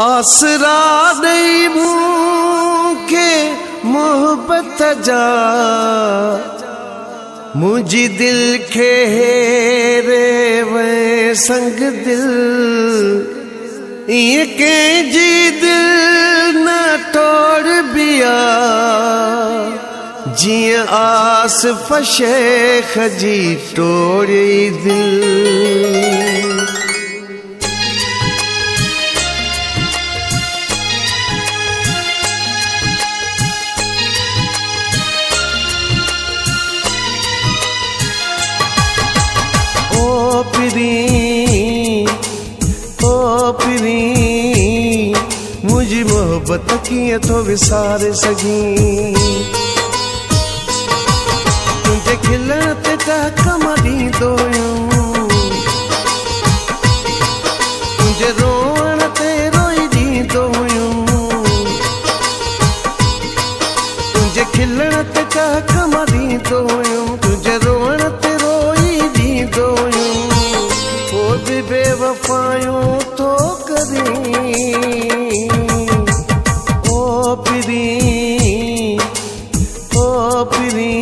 आसरा दई मूंखे मोहब्बत जा मुझी दिल खे हेरे वे संग दिल इं कंहिंजी दिल न तोड़ बिया जियां आसिफ़ शेख जी तोड़ी दिल। ओ पिरी मुझी मोहब्बत कीअं थो विसारे सघीं, तुंहिंजे खिलण ते टहक मां ॾींदो हुयुमि, तुंहिंजे रोअण ते रोई ॾींदो हुयुमि, तुंहिंजे खिलण ते टहक मां ॾींदो हुयुमि, तुंहिंजे रोअण ते रोई ॾींदो हुयुमि, पोइ बि बेवफ़ायूं थो करीं। ओ पिरी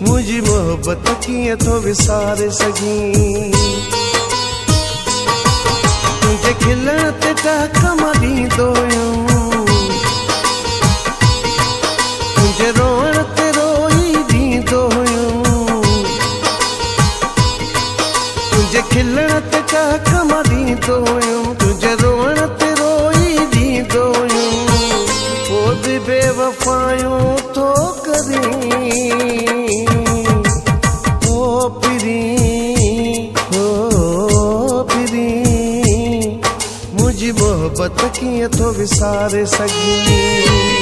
मुझी मोहब्बत कीअं थो विसारे सघीं, तुंहिंजे खिलण ते टहक मां ॾींदो हुयुमि, तुंहिंजे रोअण ते रोई ॾींदो हुयुमि, तुंहिंजे खिलण ते टहक मां ॾींदो हुयुमि, तुंहिंजे रोअण ते रोई ॾींदो हुयुमि, पोइ बि बेवफ़ायूं थो करीं। ओ पिरी मुझी मोहब्बत कीअं थो विसारे सघीं।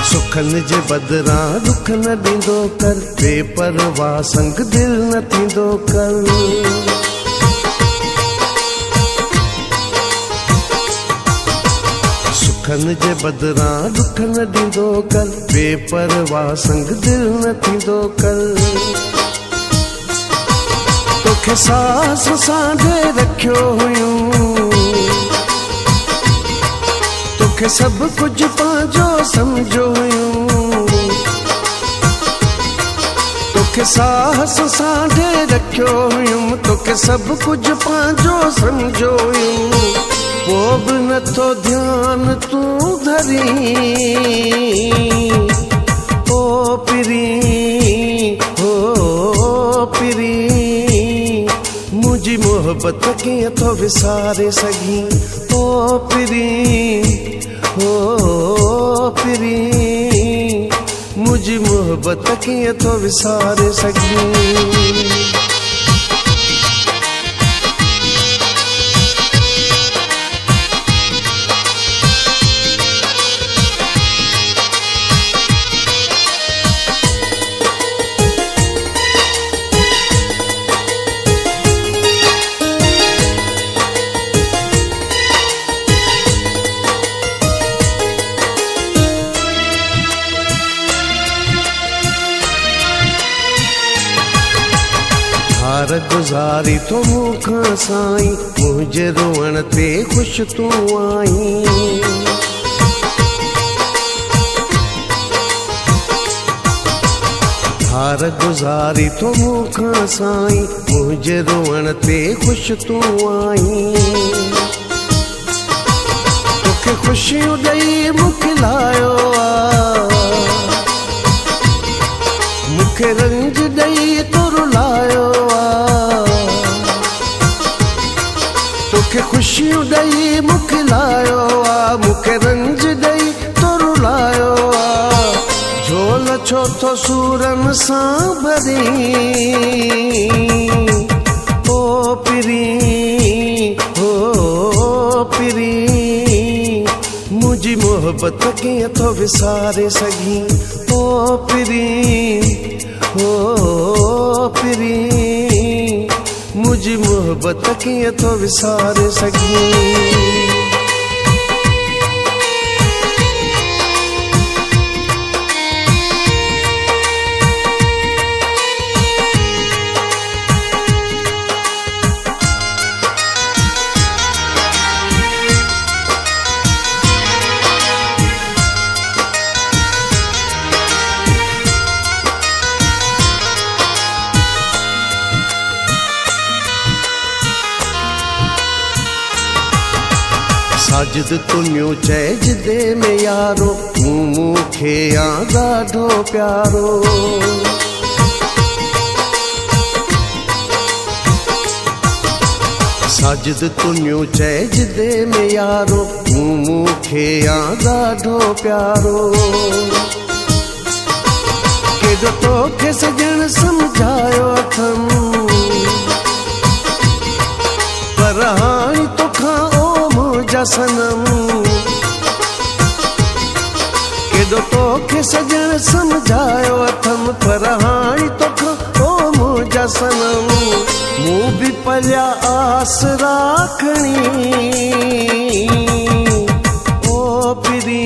सुखन जे बदिरां दुख न ॾींदो कर, बेपरवाह संग दिल न थींदो कर। सुखन जे बदिरां दुख न ॾींदो कर, बेपरवाह संग दिल न थींदो कर। तोखे सास सांढे रखियो हुयूं, तोखे सभु कुझु पंहिंजो सम्झो हुयूं, तोखे साहस सांढे रखियो हुयुमि, तोखे सभु कुझु पंहिंजो सम्झो हुयुमि, पोइ बि नथो ध्यानु तूं धरीं। ओ पिरी मुझी मोहब्बत कीअं थो विसारे सघीं। ओ पिरी मुझी मोहब्बत कीअं थो विसारे सघीं। हार गुज़ारी तो मूंखां साईं, मुंहिंजे रोअण ते ख़ुशि तूं आहीं। हार गुज़ारी तो मूंखां साईं, मुंहिंजे रोअण ते ख़ुशि तूं आहीं। तोखे ख़ुशियूं ॾेई मोकिलायो आ, मूंखे रंज ॾेई तो रुलायो आ, तोखे ख़ुशियूं ॾेई मोकिलायो आ, मूंखे रंज ॾेई तो रुलायो आ, झोल छो थो सूरनि सां भरी। ओ पिरी मोहब्बत कीअं थो विसारे सघीं ओ पिरी ओ पिरी मुंहिंजी मोहब्बत कीअं थो विसारे सघीं साजिद तुनियो चइज दे में यारो मूंखे आ ॾाढो प्यारो साजिद तुनियो चइज दे में यारो मूंखे आ ॾाढो प्यारो केॾो तोखे सजण सम्झायो अथमि पर हाणे तोखां सनम केॾो तोखे सजण सम्झायो अथमि पर हाणे तोखां ओ मुंहिंजा सनम मूं बि पलिया आस राखणी ओ पिरी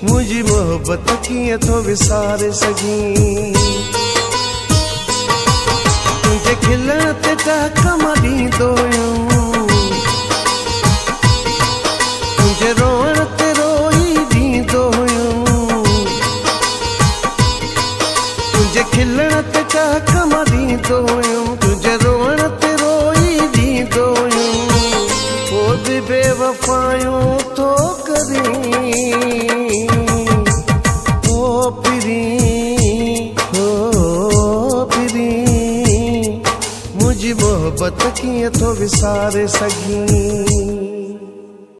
मुंहिंजी मोहब्बत कीअं थो विसारे सघीं तुंहिंजे खिलण ते टहक मां ॾींदो हुयुमि तुंहिंजे रोअण ते रोई ॾींदो हुयुमि तुंहिंजे खिलण ते टहक मां ॾींदो हुयुमि तुंहिंजे रोअण ते रोई ॾींदो हुयुमि पोइ बि बेवफ़ायूं थो करीं ओ पिरी मोहब्बत कीअं थो विसारे सघीं